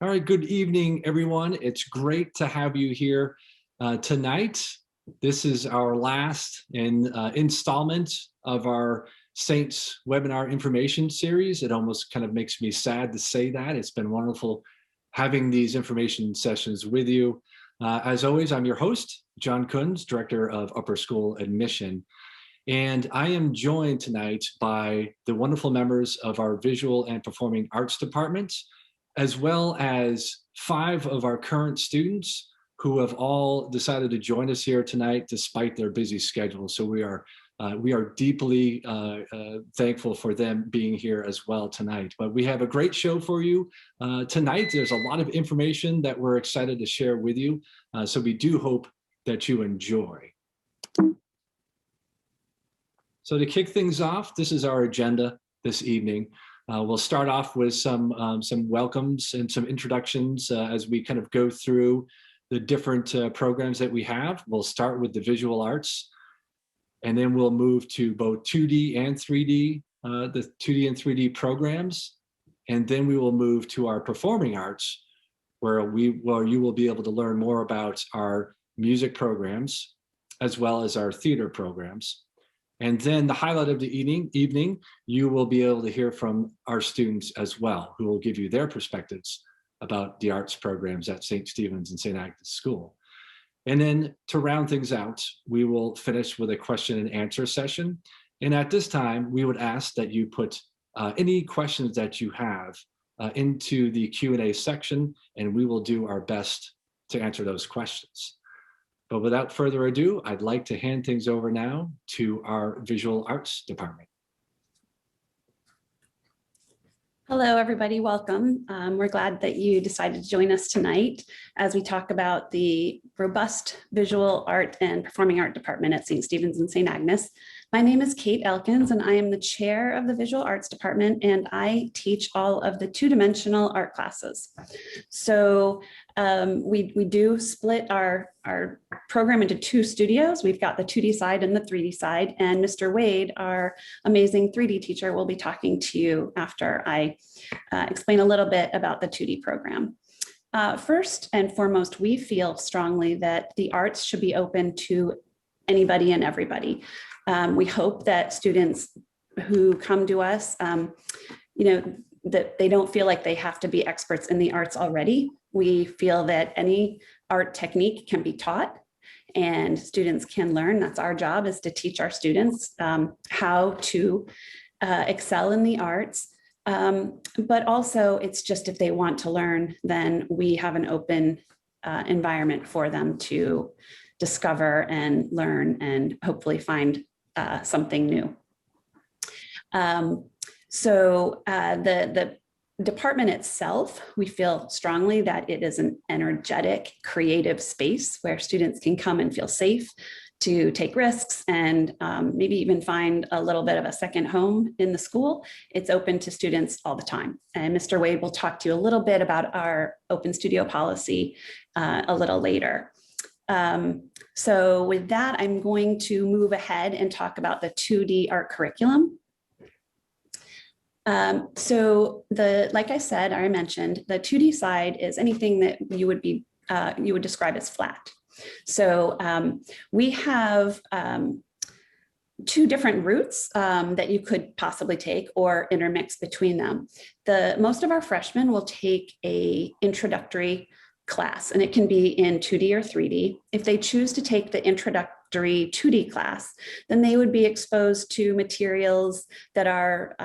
All right, good evening, everyone. It's great to have you here tonight. This is our last installment of our Saints webinar information series. It almost kind of makes me sad to say that. It's been wonderful having these information sessions with you. As always, I'm your host, John Kunz, Director of Upper School Admission. And I am joined tonight by the wonderful members of our Visual and Performing Arts Department, as well as 5 of our current students who have all decided to join us here tonight despite their busy schedule. So we are deeply thankful for them being here as well tonight. But we have a great show for you tonight. There's a lot of information that we're excited to share with you. So we do hope that you enjoy. So to kick things off, this is our agenda this evening. We'll start off with some welcomes and some introductions as we kind of go through the different programs that we have. We'll start with the visual arts, and then we'll move to both 2D and 3D, the 2D and 3D programs. And then we will move to our performing arts, where you will be able to learn more about our music programs, as well as our theater programs. And then the highlight of the evening, you will be able to hear from our students as well, who will give you their perspectives about the arts programs at St. Stephen's and St. Agnes School. And then to round things out, we will finish with a question and answer session. And at this time, we would ask that you put any questions that you have into the Q&A section, and we will do our best to answer those questions. But without further ado, I'd like to hand things over now to our Visual Arts Department. Hello, everybody. Welcome. We're glad that you decided to join us tonight as we talk about the robust visual art and performing art department at St. Stephen's and St. Agnes. My name is Kate Elkins, and I am the chair of the Visual Arts Department, and I teach all of the 2-dimensional art classes. So we do split our program into 2 studios. We've got the 2D side and the 3D side, and Mr. Wade, our amazing 3D teacher, will be talking to you after I explain a little bit about the 2D program. First and foremost, we feel strongly that the arts should be open to anybody and everybody. We hope that students who come to us, that they don't feel like they have to be experts in the arts already. We feel that any art technique can be taught and students can learn. That's our job, is to teach our students how to excel in the arts. But also, it's just if they want to learn, then we have an open environment for them to discover and learn and hopefully find something new. So the department itself, we feel strongly that it is an energetic, creative space where students can come and feel safe to take risks and maybe even find a little bit of a second home in the school. It's open to students all the time. And Mr. Wade will talk to you a little bit about our open studio policy a little later. So with that, I'm going to move ahead and talk about the 2D art curriculum. Like I said, I mentioned, the 2D side is anything that you would describe as flat. So we have 2 different routes that you could possibly take or intermix between them. Most of our freshmen will take an introductory class, and it can be in 2D or 3D. If they choose to take the introductory 2D class, then they would be exposed to materials that are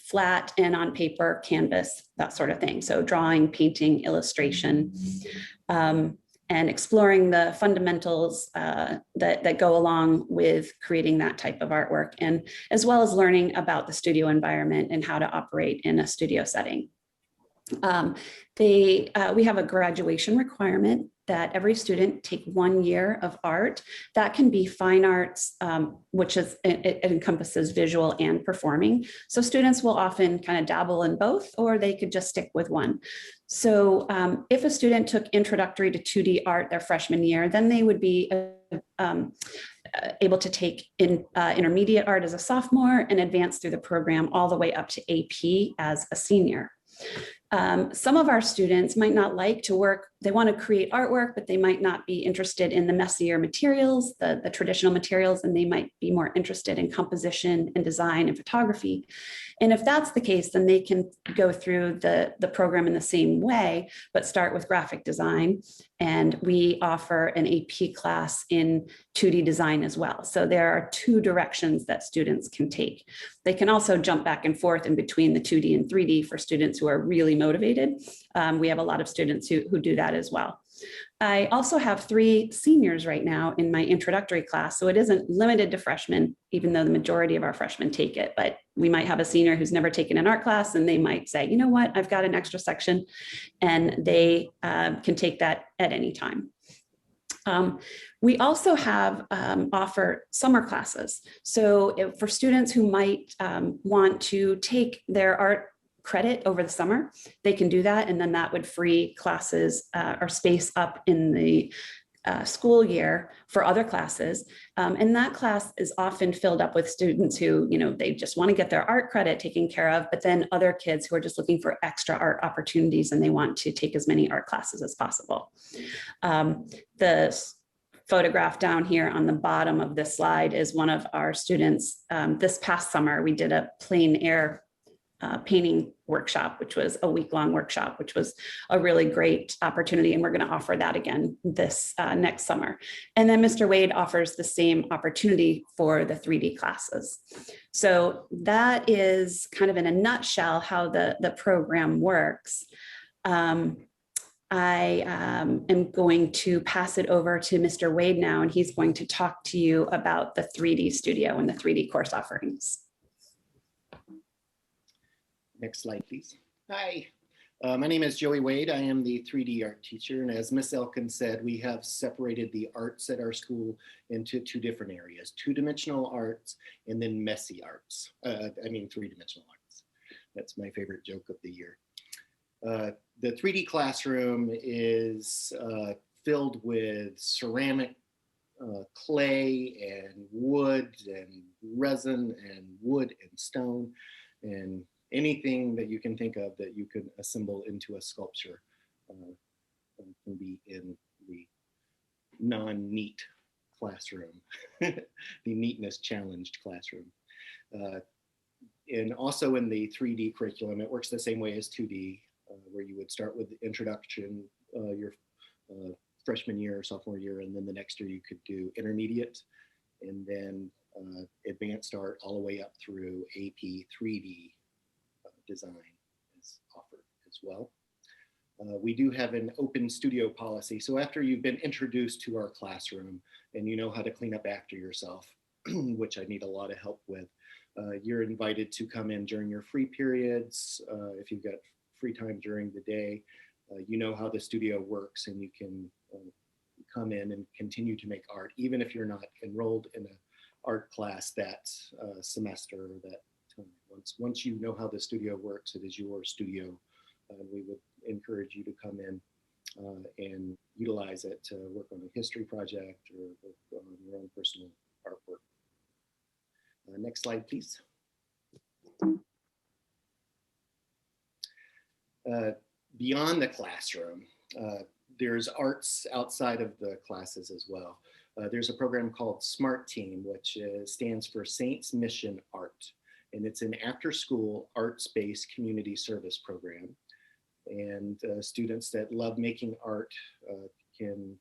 flat and on paper, canvas, that sort of thing. So drawing, painting, illustration, and exploring the fundamentals that go along with creating that type of artwork, and as well as learning about the studio environment and how to operate in a studio setting. We have a graduation requirement that every student take 1 year of art. That can be fine arts, which it encompasses visual and performing. So students will often kind of dabble in both, or they could just stick with one. So if a student took introductory to 2D art their freshman year, then they would be able to take intermediate art as a sophomore and advance through the program all the way up to AP as a senior. Some of our students might not like to work, they want to create artwork, but they might not be interested in the messier materials, the traditional materials, and they might be more interested in composition and design and photography. And if that's the case, then they can go through the program in the same way, but start with graphic design. And we offer an AP class in 2D design as well. So there are two directions that students can take. They can also jump back and forth in between the 2D and 3D for students who are really motivated. We have a lot of students who do that as well. I also have 3 seniors right now in my introductory class, so it isn't limited to freshmen, even though the majority of our freshmen take it. But we might have a senior who's never taken an art class, and they might say, you know what, I've got an extra section, and they can take that at any time. We also have offer summer classes. So for students who might want to take their art credit over the summer, they can do that. And then that would free classes or space up in the school year for other classes. And that class is often filled up with students who, you know, they just want to get their art credit taken care of, but then other kids who are just looking for extra art opportunities and they want to take as many art classes as possible. The photograph down here on the bottom of this slide is one of our students. This past summer, we did a plein air painting workshop, which was a week-long workshop, which was a really great opportunity. And we're going to offer that again this next summer. And then Mr. Wade offers the same opportunity for the 3D classes. So that is kind of in a nutshell how the program works. I am going to pass it over to Mr. Wade now, and he's going to talk to you about the 3D studio and the 3D course offerings. Next slide, please. Hi, my name is Joey Wade. I am the 3D art teacher. And as Miss Elkin said, we have separated the arts at our school into 2 different areas, 2-dimensional arts and then messy arts. 3-dimensional arts. That's my favorite joke of the year. The 3D classroom is filled with ceramic, clay and wood and resin and wood and stone and anything that you can think of that you could assemble into a sculpture can be in the non-neat classroom, the neatness challenged classroom. And also in the 3D curriculum, it works the same way as 2D, where you would start with the introduction, your freshman year or sophomore year, and then the next year you could do intermediate, and then advanced art all the way up through AP 3D design is offered as well. We do have an open studio policy. So after you've been introduced to our classroom and you know how to clean up after yourself, which I need a lot of help with, you're invited to come in during your free periods. If you've got free time during the day, you know how the studio works and you can come in and continue to make art, even if you're not enrolled in an art class that semester or that time. Once you know how the studio works, it is your studio. We would encourage you to come in and utilize it to work on a history project or work on your own personal artwork. Next slide, please. Beyond the classroom, there's arts outside of the classes as well. There's a program called SMART Team, which stands for Saints Mission Art. And it's an after-school arts-based community service program. And students that love making art can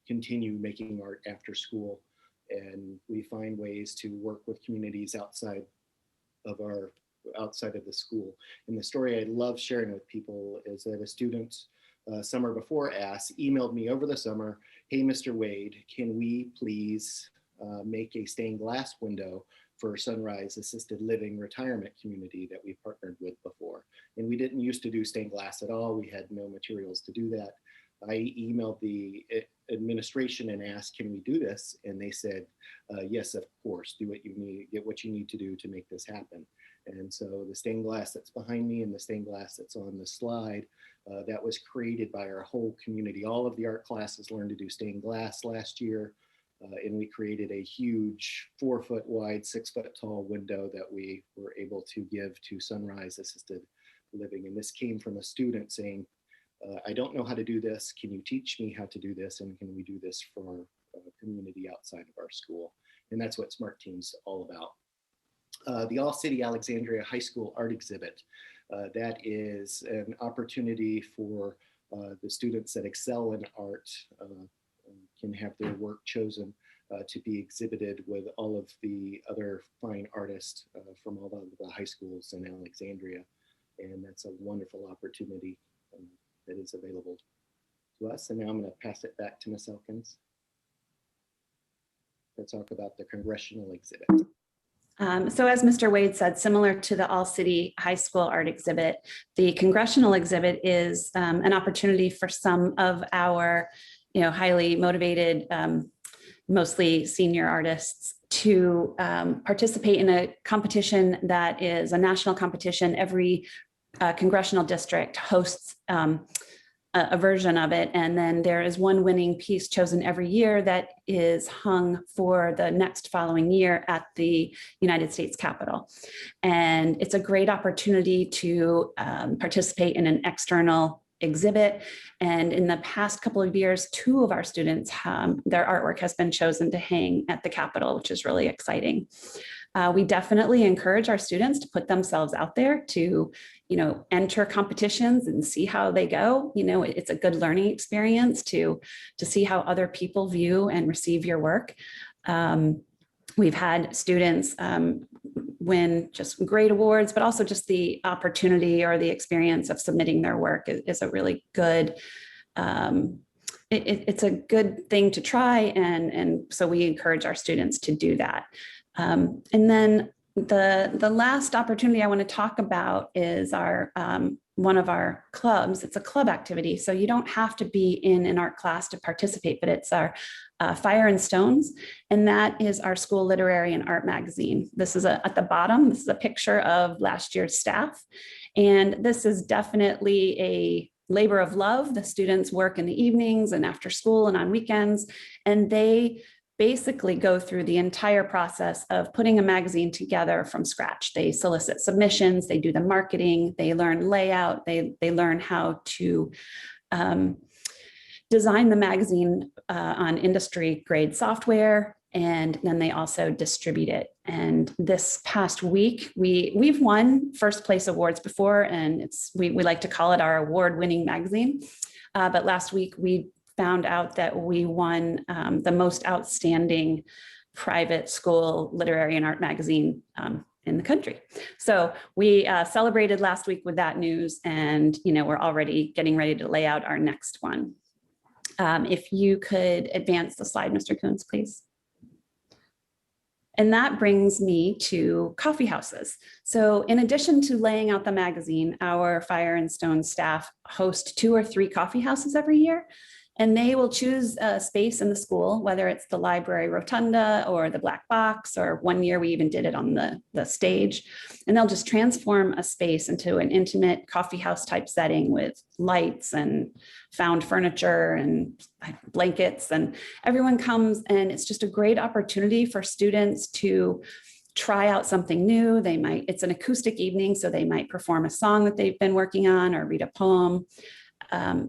continue making art after school. And we find ways to work with communities outside of the school. And the story I love sharing with people is that a student summer before ASS emailed me over the summer, hey, Mr. Wade, can we please make a stained glass window for Sunrise Assisted Living retirement community that we partnered with before. And we didn't used to do stained glass at all. We had no materials to do that. I emailed the administration and asked, can we do this? And they said, yes, of course, do what you need, get what you need to do to make this happen. And so the stained glass that's behind me and the stained glass that's on the slide, that was created by our whole community. All of the art classes learned to do stained glass last year. And we created a huge 4-foot wide, 6-foot tall window that we were able to give to Sunrise Assisted living. And this came from a student saying, I don't know how to do this. Can you teach me how to do this? And can we do this for our community outside of our school? And that's what Smart Team's all about. The All City Alexandria High School art exhibit. That is an opportunity for the students that excel in art can have their work chosen to be exhibited with all of the other fine artists from all of the high schools in Alexandria. And that's a wonderful opportunity that is available to us. And now I'm going to pass it back to Ms. Elkins to talk about the congressional exhibit. So as Mr. Wade said, similar to the All City High School art exhibit, the congressional exhibit is an opportunity for some of our, highly motivated, mostly senior artists to participate in a competition that is a national competition. Every congressional district hosts a version of it. And then there is one winning piece chosen every year that is hung for the next following year at the United States Capitol. And it's a great opportunity to participate in an external exhibit. And in the past couple of years, 2 of our students, their artwork has been chosen to hang at the Capitol, which is really exciting. We definitely encourage our students to put themselves out there to, enter competitions and see how they go. It's a good learning experience to see how other people view and receive your work. We've had students win just great awards, but also just the opportunity or the experience of submitting their work is a really good, it's a good thing to try. And so we encourage our students to do that. And then the last opportunity I want to talk about is our one of our clubs. It's a club activity, so you don't have to be in an art class to participate, but it's our Fire and Stones, and that is our school literary and art magazine. This is at the bottom. This is a picture of last year's staff, and this is definitely a labor of love. The students work in the evenings and after school and on weekends, and they basically go through the entire process of putting a magazine together from scratch. They solicit submissions, they do the marketing, they learn layout, they learn how to design the magazine on industry grade software, and then they also distribute it. And this past week, we've won first place awards before, and we like to call it our award-winning magazine. But last week we found out that we won the most outstanding private school literary and art magazine in the country. So we celebrated last week with that news, and we're already getting ready to lay out our next one. If you could advance the slide, Mr. Coons, please. And that brings me to coffee houses. So in addition to laying out the magazine, our Fire and Stone staff host 2 or 3 coffee houses every year. And they will choose a space in the school, whether it's the library rotunda or the black box, or one year we even did it on the stage. And they'll just transform a space into an intimate coffee house type setting with lights and found furniture and blankets, and everyone comes, and it's just a great opportunity for students to try out something new. It's an acoustic evening, so they might perform a song that they've been working on or read a poem.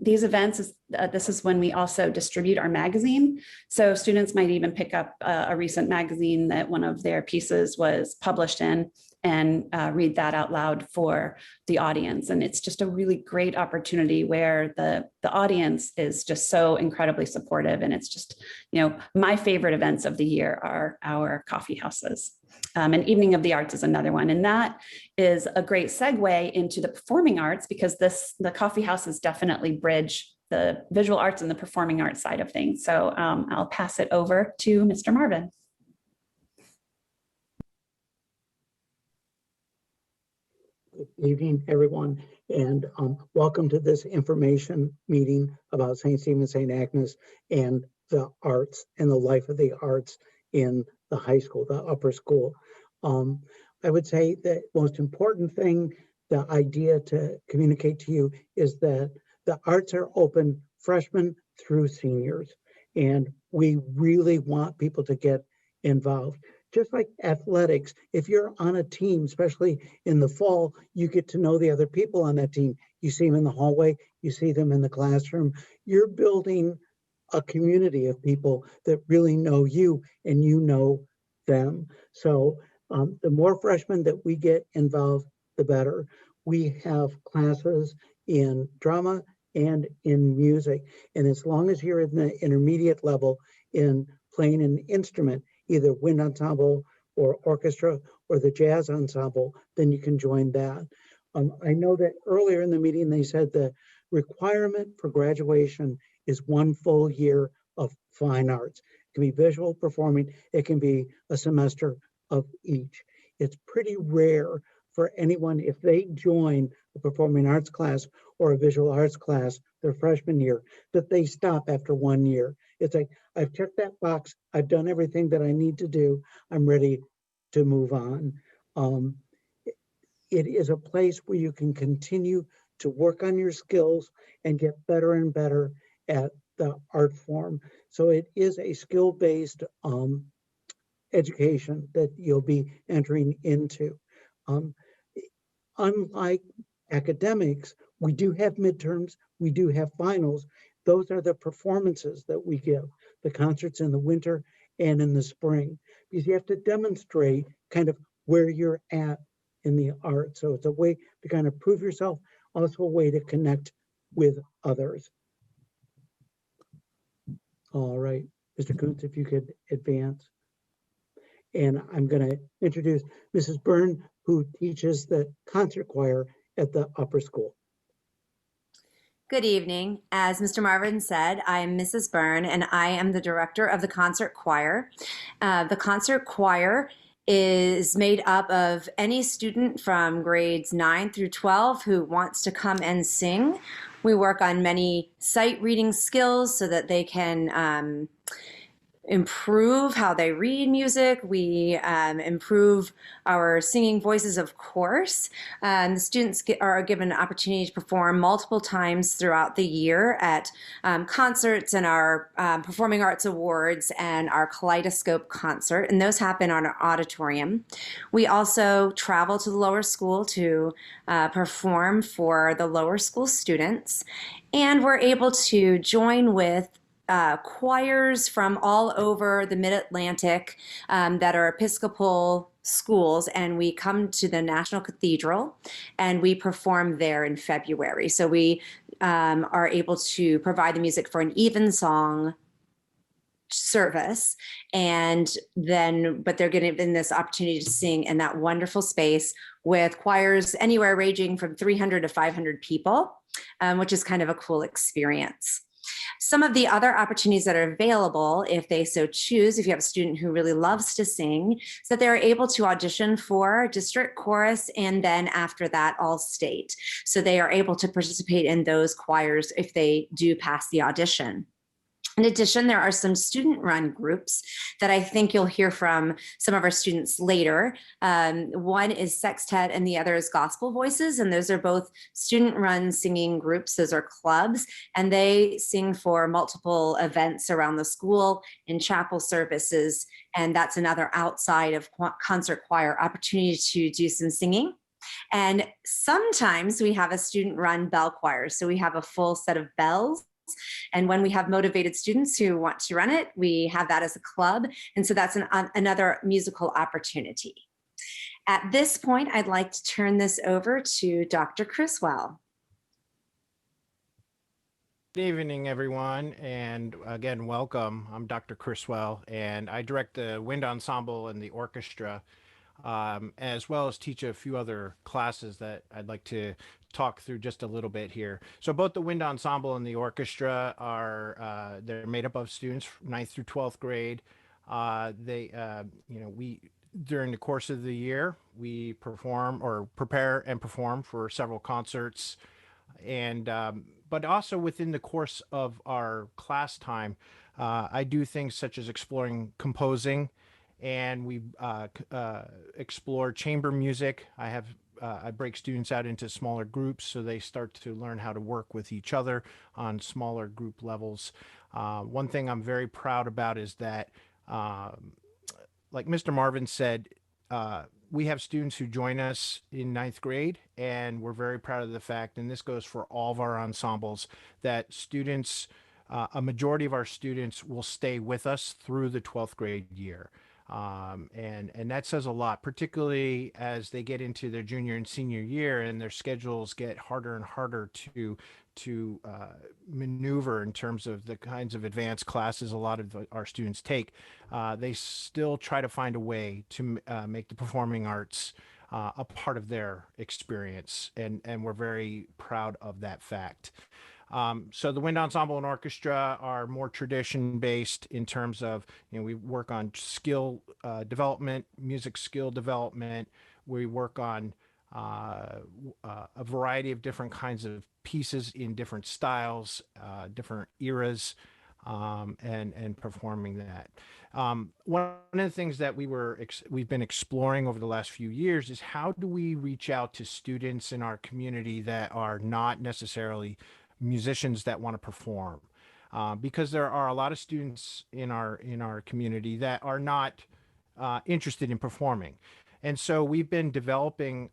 These events, this is when we also distribute our magazine. So students might even pick up a recent magazine that one of their pieces was published in and read that out loud for the audience. And it's just a really great opportunity where the audience is just so incredibly supportive. And it's just, my favorite events of the year are our coffee houses. And Evening of the Arts is another one. And that is a great segue into the performing arts, because the coffee houses definitely bridge the visual arts and the performing arts side of things. So I'll pass it over to Mr. Marvin. Good evening, everyone, and welcome to this information meeting about St. Stephen, St. Agnes, and the arts and the life of the arts in the high school, the upper school. I would say the most important thing, the idea to communicate to you, is that the arts are open freshmen through seniors, and we really want people to get involved. just like athletics, if you're on a team, especially in the fall, you get to know the other people on that team. You see them in the hallway, you see them in the classroom. You're building a community of people that really know you and you know them. So the more freshmen that we get involved, the better. We have classes in drama and in music. And as long as you're in the intermediate level in playing an instrument, either wind ensemble or orchestra or the jazz ensemble, then you can join that. I know that earlier in the meeting, they said the requirement for graduation is 1 full year of fine arts. It can be visual performing, it can be a semester of each. It's pretty rare for anyone, if they join a performing arts class or a visual arts class their freshman year, that they stop after 1 year. It's like, I've checked that box, I've done everything that I need to do, I'm ready to move on. It is a place where you can continue to work on your skills and get better and better at the art form. So it is a skill-based education that you'll be entering into. Unlike academics, we do have midterms, we do have finals. Those are the performances that we give, the concerts in the winter and in the spring, because you have to demonstrate kind of where you're at in the art. So it's a way to kind of prove yourself, also a way to connect with others. All right, Mr. Kuntz, if you could advance. And I'm going to introduce Mrs. Byrne, who teaches the concert choir at the upper school. Good evening. As Mr. Marvin said, I am Mrs. Byrne, and I am the director of the concert choir. The concert choir is made up of any student from grades 9 through 12 who wants to come and sing. We work on many sight reading skills so that they can improve how they read music. We improve our singing voices, of course. The students are given an opportunity to perform multiple times throughout the year at concerts and our Performing Arts Awards and our Kaleidoscope concert, and those happen on our auditorium. We also travel to the lower school to perform for the lower school students, and we're able to join with choirs from all over the Mid-Atlantic that are Episcopal schools, and we come to the National Cathedral and we perform there in February. So we are able to provide the music for an evensong service, and then but they're given this opportunity to sing in that wonderful space with choirs anywhere ranging from 300 to 500 people, which is kind of a cool experience. Some of the other opportunities that are available, if they so choose, if you have a student who really loves to sing, is that they're able to audition for district chorus and then after that all state. So they are able to participate in those choirs if they do pass the audition. In addition, there are some student-run groups that I think you'll hear from some of our students later. One is Sextet and the other is Gospel Voices, and those are both student-run singing groups. Those are clubs, and they sing for multiple events around the school in chapel services, and that's another outside of concert choir opportunity to do some singing. And sometimes we have a student-run bell choir, so we have a full set of bells. And when we have motivated students who want to run it, we have that as a club. And so that's another musical opportunity. At this point, I'd like to turn this over to Dr. Criswell. Good evening, everyone, and again, welcome. I'm Dr. Criswell, and I direct the wind ensemble and the orchestra, as well as teach a few other classes that I'd like to talk through just a little bit here. So both the wind ensemble and the orchestra are they're made up of students 9th through 12th grade. We during the course of the year we perform or prepare and perform for several concerts, and but also within the course of our class time, I do things such as exploring composing, and we explore chamber music. I break students out into smaller groups so they start to learn how to work with each other on smaller group levels. One thing I'm very proud about is that like Mr. Marvin said, we have students who join us in ninth grade, and we're very proud of the fact, and this goes for all of our ensembles, that students, a majority of our students will stay with us through the 12th grade year. And that says a lot, particularly as they get into their junior and senior year and their schedules get harder and harder to maneuver in terms of the kinds of advanced classes a lot of our students take. They still try to find a way to make the performing arts a part of their experience, and we're very proud of that fact. So the wind ensemble and orchestra are more tradition based in terms of, we work on skill development, music skill development. We work on a variety of different kinds of pieces in different styles, different eras, and performing that. One of the things that we've been exploring over the last few years is how do we reach out to students in our community that are not necessarily musicians that want to perform, because there are a lot of students in our community that are not interested in performing. And so we've been developing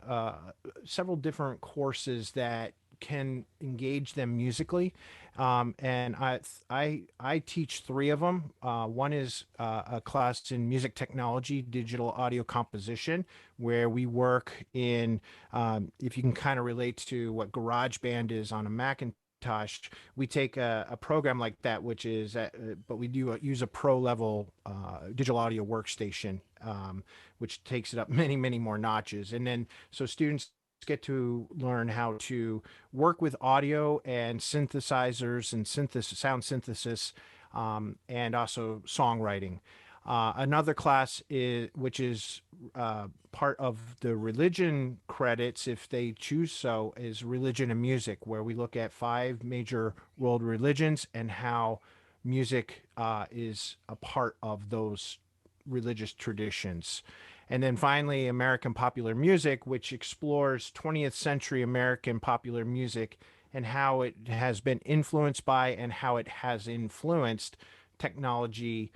several different courses that can engage them musically, and I teach three of them. One is a class in music technology, digital audio composition, where we work in, if you can kind of relate to what GarageBand is on a Macintosh, we take a program like that, which is, but we do use a pro level digital audio workstation, which takes it up many, many more notches. And then, so students get to learn how to work with audio and synthesizers and sound synthesis, and also songwriting. Another class which is part of the religion credits, if they choose so, is religion and music, where we look at 5 major world religions and how music is a part of those religious traditions. And then finally, American popular music, which explores 20th century American popular music and how it has been influenced by and how it has influenced technology,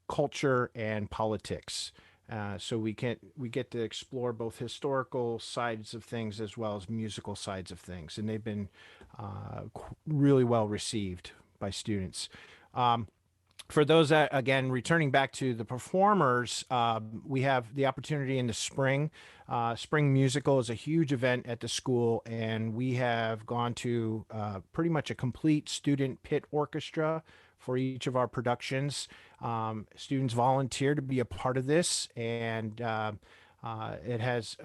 culture, and politics. So we get to explore both historical sides of things as well as musical sides of things, and they've been really well received by students. For those that, again, returning back to the performers, we have the opportunity in the spring. Spring Musical is a huge event at the school, and we have gone to pretty much a complete student pit orchestra for each of our productions. Students volunteer to be a part of this, and it has,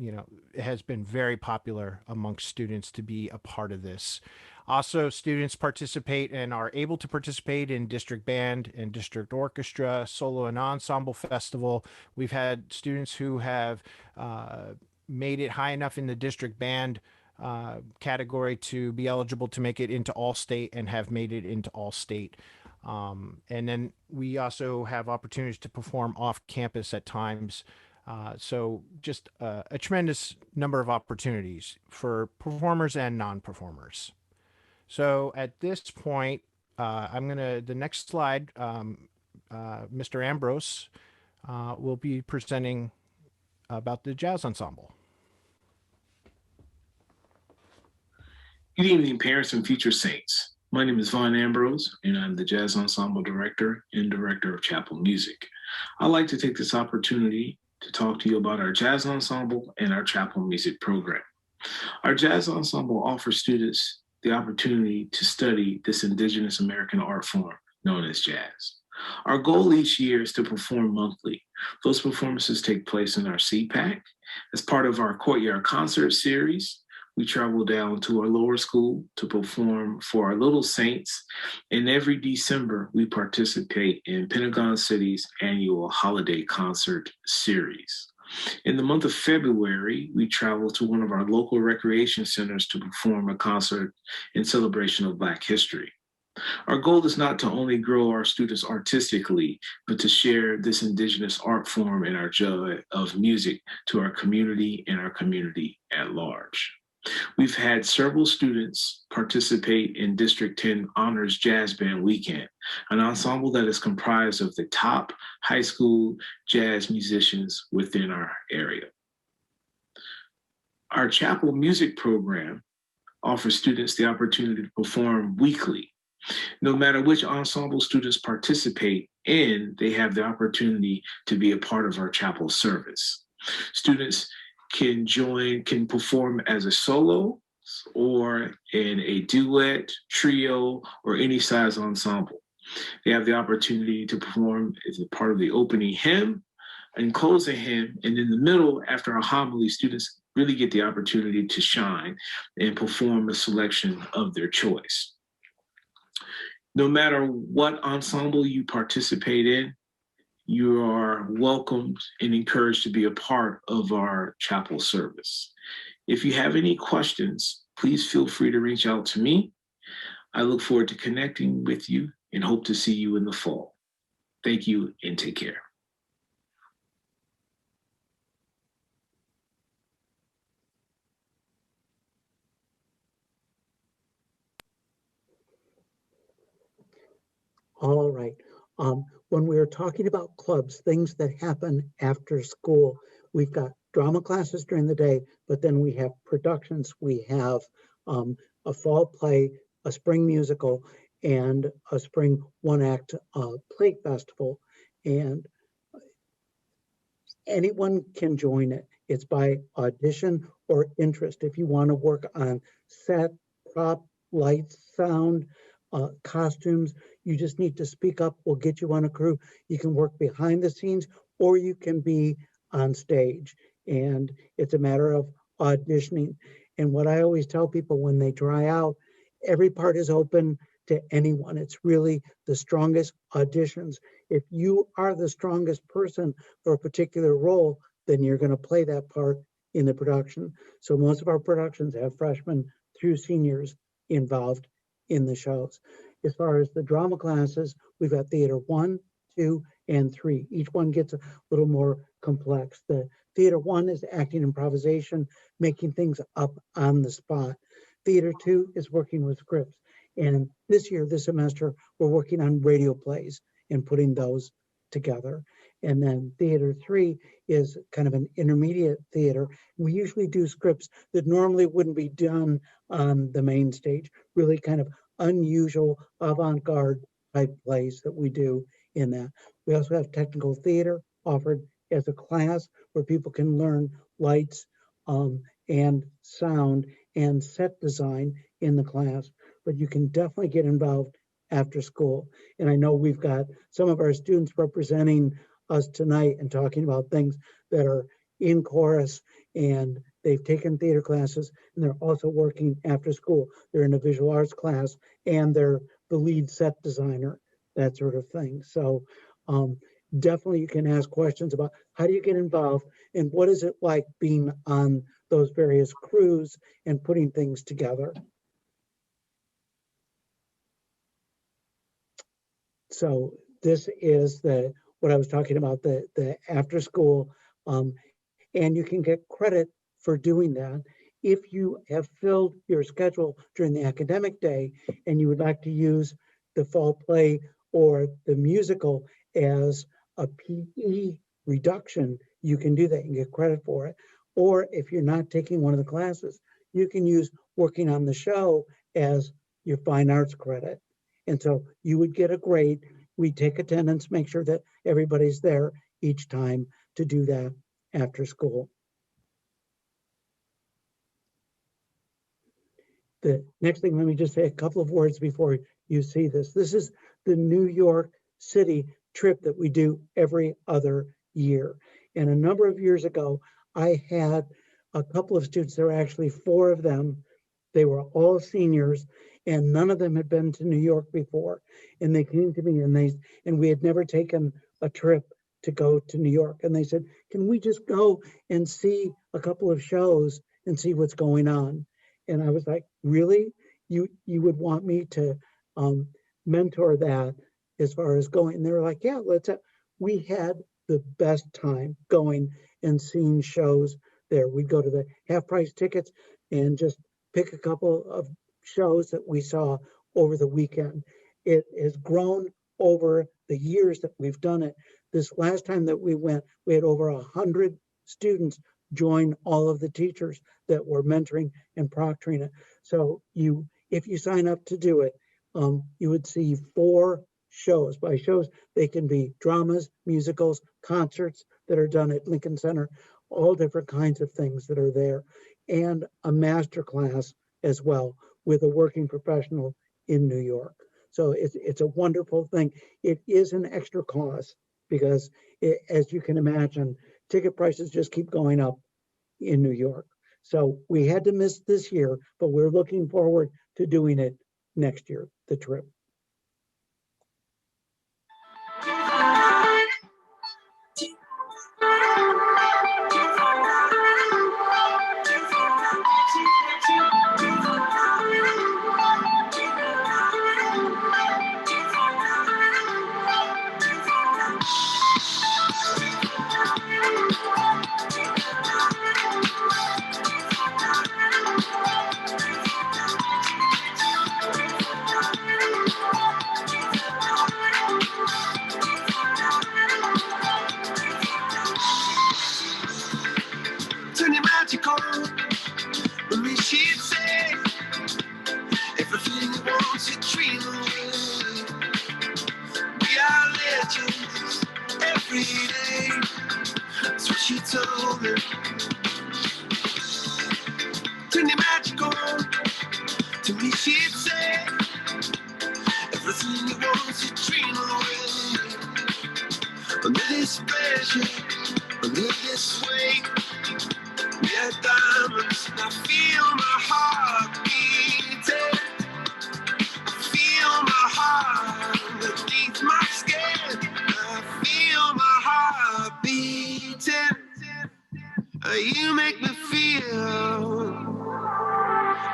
it has been very popular amongst students to be a part of this. Also, students participate and are able to participate in district band and district orchestra, solo and ensemble festival. We've had students who have made it high enough in the district band category to be eligible to make it into all state and have made it into all state. And then we also have opportunities to perform off campus at times. So just a tremendous number of opportunities for performers and non-performers. So at this point, the next slide, Mr. Ambrose will be presenting about the jazz ensemble. Good evening, parents and future saints. My name is Vaughn Ambrose, and I'm the Jazz Ensemble Director and Director of Chapel Music. I'd like to take this opportunity to talk to you about our Jazz Ensemble and our Chapel Music program. Our Jazz Ensemble offers students the opportunity to study this indigenous American art form known as jazz. Our goal each year is to perform monthly. Those performances take place in our CPAC. As part of our Courtyard Concert Series, we travel down to our lower school to perform for our Little Saints, and every December we participate in Pentagon City's annual Holiday Concert Series. In the month of February, we travel to one of our local recreation centers to perform a concert in celebration of Black history. Our goal is not to only grow our students artistically, but to share this indigenous art form and our joy of music to our community and our community at large. We've had several students participate in District 10 Honors Jazz Band Weekend, an ensemble that is comprised of the top high school jazz musicians within our area. Our chapel music program offers students the opportunity to perform weekly. No matter which ensemble students participate in, they have the opportunity to be a part of our chapel service. Students can perform as a solo or in a duet, trio, or any size ensemble. They have the opportunity to perform as a part of the opening hymn and closing hymn, and in the middle, after a homily, students really get the opportunity to shine and perform a selection of their choice. No matter what ensemble you participate in, you are welcomed and encouraged to be a part of our chapel service. If you have any questions, please feel free to reach out to me. I look forward to connecting with you and hope to see you in the fall. Thank you and take care. All right. When we are talking about clubs, things that happen after school, we've got drama classes during the day, but then we have productions. We have a fall play, a spring musical, and a spring one-act play festival. And anyone can join it. It's by audition or interest. If you want to work on set, prop, lights, sound, costumes, you just need to speak up. We'll get you on a crew. You can work behind the scenes or you can be on stage. And it's a matter of auditioning. And what I always tell people when they try out, every part is open to anyone. It's really the strongest auditions. If you are the strongest person for a particular role, then you're going to play that part in the production. So most of our productions have freshmen through seniors involved in the shows. As far as the drama classes, we've got theater 1, 2, and 3. Each one gets a little more complex. The theater 1 is acting improvisation, making things up on the spot. Theater 2 is working with scripts. And this semester, we're working on radio plays and putting those together. And then theater 3 is kind of an intermediate theater. We usually do scripts that normally wouldn't be done on the main stage, really kind of unusual avant-garde type plays that we do in that. We also have technical theater offered as a class where people can learn lights and sound and set design in the class, but you can definitely get involved after school. And I know we've got some of our students representing us tonight and talking about things that are in chorus, and they've taken theater classes and they're also working after school. They're in a visual arts class and they're the lead set designer, that sort of thing. So definitely you can ask questions about how do you get involved and what is it like being on those various crews and putting things together. So this is what I was talking about, the after school, and you can get credit for doing that if you have filled your schedule during the academic day and you would like to use the fall play or the musical as a PE reduction, you can do that and get credit for it. Or if you're not taking one of the classes, you can use working on the show as your fine arts credit. And so you would get a grade. We take attendance, make sure that everybody's there each time to do that after school. The next thing, let me just say a couple of words before you see this. This is the New York City trip that we do every other year. And a number of years ago, I had a couple of students, there were actually 4 of them. They were all seniors and none of them had been to New York before. And they came to me and we had never taken a trip to go to New York. And they said, can we just go and see a couple of shows and see what's going on? And I was like, really? You would want me to mentor that as far as going? And they were like, yeah, we had the best time going and seeing shows there. We'd go to the half price tickets. and just pick a couple of shows that we saw over the weekend. It has grown over the years that we've done it. This last time that we went, we had over 100 students join all of the teachers that were mentoring and proctoring it. So if you sign up to do it, you would see 4 shows. By shows, they can be dramas, musicals, concerts that are done at Lincoln Center, all different kinds of things that are there, and a master class as well with a working professional in New York. So it's a wonderful thing. It is an extra cost because as you can imagine, ticket prices just keep going up in New York. So we had to miss this year, but we're looking forward to doing it next year, the trip. Turn your magic on, believe she'd say everything you want to dream away. We are legends every day. That's what she told me. Turn your magic on, to me she'd say everything you want to dream away. Under this pressure, under this weight, we are diamonds. I feel my heart beating. I feel my heart beneath my skin. I feel my heart beating. You make me feel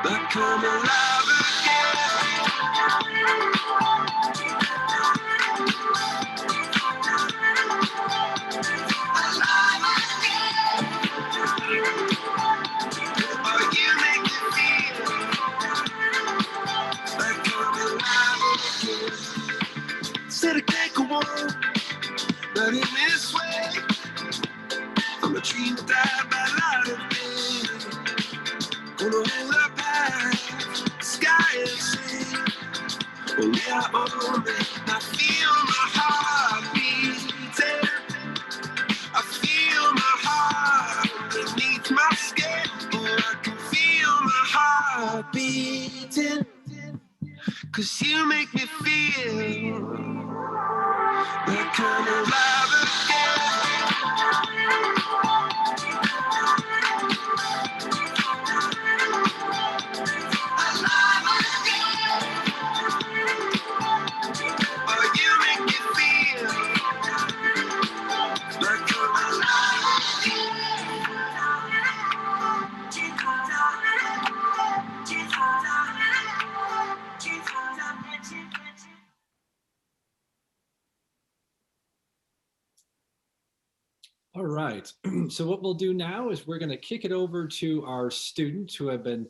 like I'm alive again. Alive again. Oh, you make me feel like I'm alive again. Said I can't go on, but in this way, I'm a dream that died by light of day. Gonna hold up high, sky and sea. Only I own it. I feel my heart beating. I feel my heart beneath my skin. Oh, I can feel my heart beating. 'Cause you make me feel like I'm alive again. Alive again. Oh, you make me feel like I'm alive again. All right. So what we'll do now is we're going to kick it over to our students who have been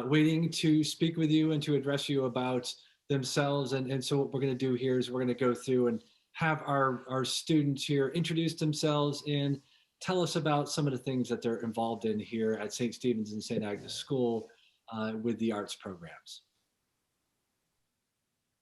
waiting to speak with you and to address you about themselves. And so what we're going to do here is we're going to go through and have our students here introduce themselves and tell us about some of the things that they're involved in here at St. Stephen's and St. Agnes School with the arts programs.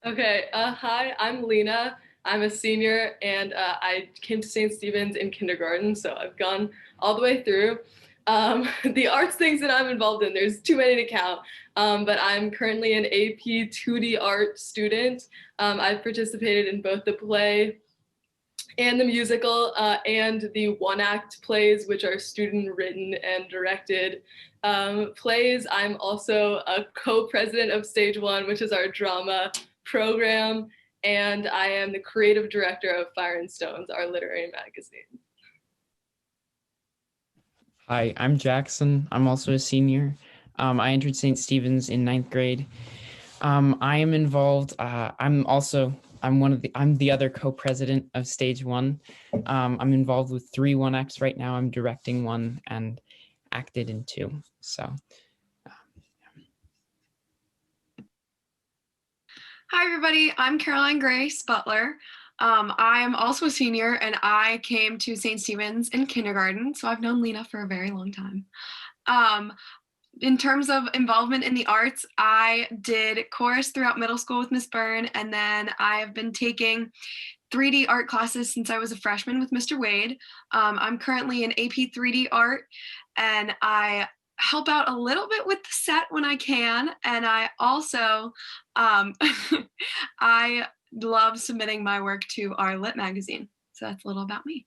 Okay, hi, I'm Lena. I'm a senior and I came to St. Stephen's in kindergarten, so I've gone all the way through. The arts things that I'm involved in, there's too many to count, but I'm currently an AP 2D art student. I've participated in both the play and the musical and the one-act plays, which are student-written and directed plays. I'm also a co-president of Stage 1, which is our drama program, and I am the creative director of Fire and Stones, our literary magazine. Hi, I'm Jackson. I'm also a senior. I entered St. Stephen's in 9th grade. I am involved. I'm the other co-president of Stage 1. I'm involved with 3 one-acts right now. I'm directing 1 and acted in 2. So Hi, everybody. I'm Caroline Grace Butler. I am also a senior, and I came to St. Stephen's in kindergarten, so I've known Lena for a very long time. Um, in terms of involvement in the arts, I did chorus throughout middle school with Miss Byrne, and then I have been taking 3D art classes since I was a freshman with Mr. Wade. I'm currently in AP 3D art, and I help out a little bit with the set when I can. And I also, um, I love submitting my work to our lit magazine. So that's a little about me.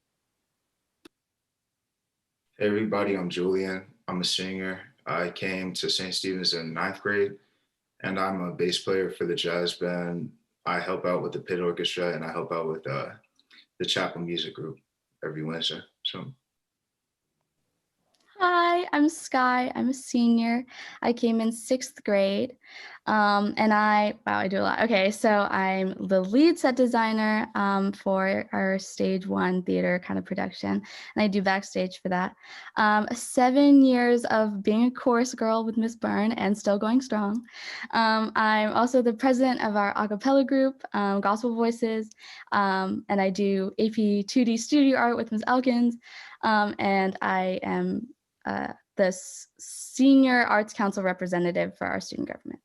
Hey everybody, I'm Julian. I'm a senior. I came to St. Stephen's in ninth grade, and I'm a bass player for the jazz band. I help out with the pit orchestra, and I help out with the chapel music group every Wednesday. So Hi, I'm Sky. I'm a senior. I came in sixth grade. And I do a lot. Okay, so I'm the lead set designer for our stage one theater kind of production, and I do backstage for that. 7 years of being a chorus girl with Miss Byrne and still going strong. I'm also the president of our a cappella group, Gospel Voices, and I do AP 2D studio art with Ms. Elkins, and I am the senior arts council representative for our student government.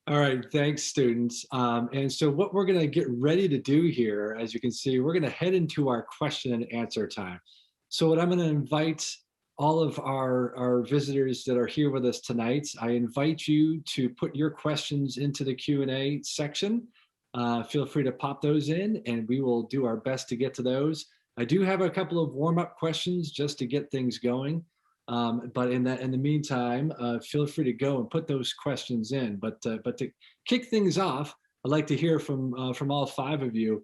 All right, thanks, students. And so what we're going to get ready to do here, as you can see, we're going to head into our question and answer time. So what I'm going to invite all of our visitors that are here with us tonight, I invite you to put your questions into the Q&A section. Feel free to pop those in, and we will do our best to get to those. I do have a couple of warm-up questions just to get things going. But in the meantime, feel free to go and put those questions in. But to kick things off, I'd like to hear from all five of you.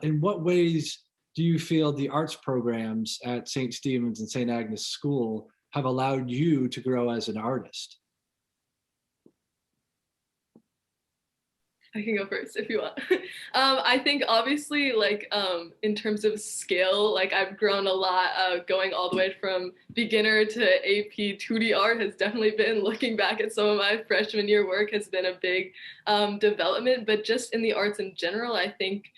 In what ways do you feel the arts programs at St. Stephen's and St. Agnes School have allowed you to grow as an artist? I can go first if you want. I think obviously in terms of skill, I've grown a lot, going all the way from beginner to AP 2D art has definitely been, looking back at some of my freshman year work, has been a big development. But just in the arts in general, I think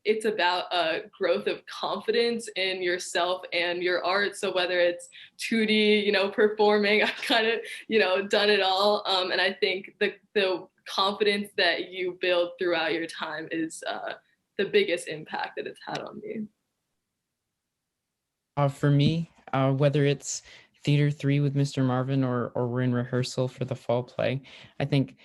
it's about a growth of confidence in yourself and your art. So whether it's 2D, performing, I've kind of, done it all. And I think the confidence that you build throughout your time is the biggest impact that it's had on me. For me, whether it's Theater 3 with Mr. Marvin or we're in rehearsal for the fall play, I think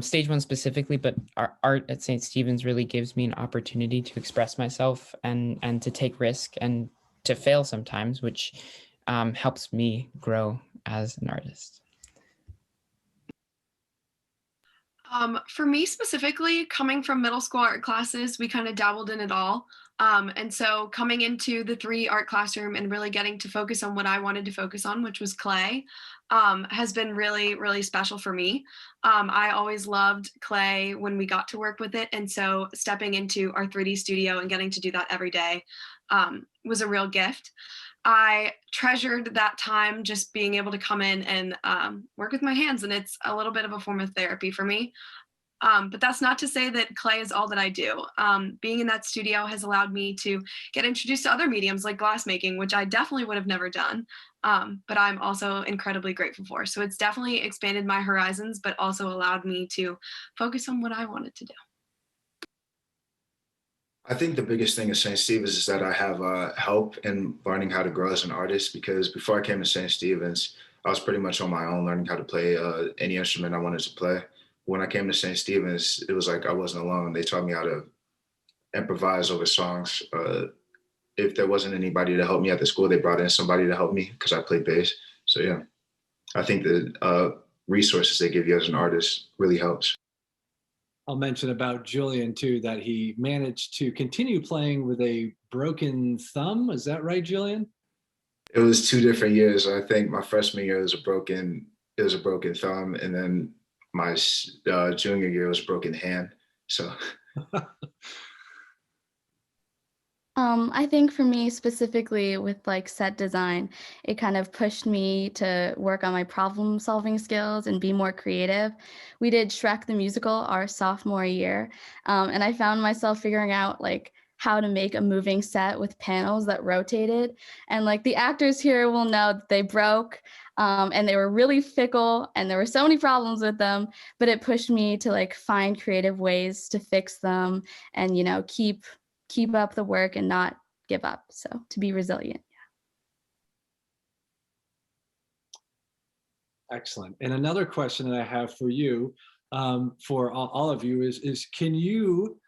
stage one specifically, but our art at St. Stephen's really gives me an opportunity to express myself and to take risk and to fail sometimes, which helps me grow as an artist. For me specifically, coming from middle school art classes, we kind of dabbled in it all. And so coming into the 3 art classroom and really getting to focus on what I wanted to focus on, which was clay, has been really, really special for me. I always loved clay when we got to work with it. And so stepping into our 3D studio and getting to do that every day was a real gift. I treasured that time just being able to come in and work with my hands, and it's a little bit of a form of therapy for me. But that's not to say that clay is all that I do. Being in that studio has allowed me to get introduced to other mediums like glassmaking, which I definitely would have never done, but I'm also incredibly grateful for. So it's definitely expanded my horizons, but also allowed me to focus on what I wanted to do. I think the biggest thing at St. Stephen's is that I have help in learning how to grow as an artist, because before I came to St. Stephen's, I was pretty much on my own learning how to play any instrument I wanted to play. When I came to St. Stephen's, it was like I wasn't alone. They taught me how to improvise over songs. If there wasn't anybody to help me at the school, they brought in somebody to help me because I played bass. So yeah, I think the resources they give you as an artist really helps. I'll mention about Julian too, that he managed to continue playing with a broken thumb. Is that right, Julian? It was 2 different years. I think my freshman year was a broken thumb, and then my junior year was a broken hand. So I think for me specifically with like set design, it kind of pushed me to work on my problem solving skills and be more creative. We did Shrek the Musical our sophomore year, and I found myself figuring out like how to make a moving set with panels that rotated. And like the actors here will know that they broke, and they were really fickle and there were so many problems with them, but it pushed me to like find creative ways to fix them and, you know, keep up the work and not give up. So to be resilient. Excellent. And another question that I have for you, for all of you, is can you